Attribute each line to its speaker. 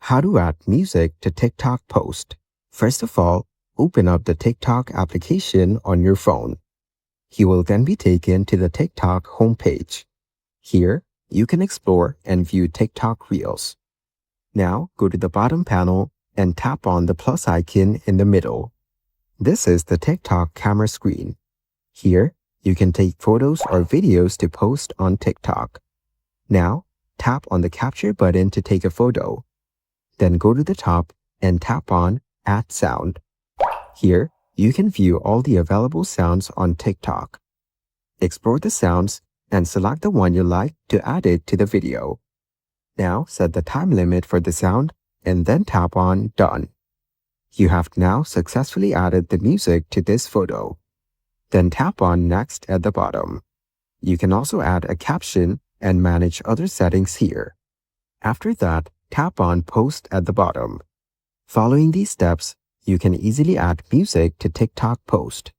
Speaker 1: How to add music to TikTok post. First of all, open up the TikTok application on your phone. You will then be taken to the TikTok homepage. Here, you can explore and view TikTok Reels. Now, go to the bottom panel and tap on the plus icon in the middle. This is the TikTok camera screen. Here, you can take photos or videos to post on TikTok. Now, tap on the capture button to take a photo. Then go to the top and tap on Add Sound. Here, you can view all the available sounds on TikTok. Explore the sounds and select the one you like to add it to the video. Now, set the time limit for the sound and then tap on Done. You have now successfully added the music to this photo. Then tap on Next at the bottom. You can also add a caption and manage other settings here. After that, tap on Post at the bottom. Following these steps, you can easily add music to TikTok post.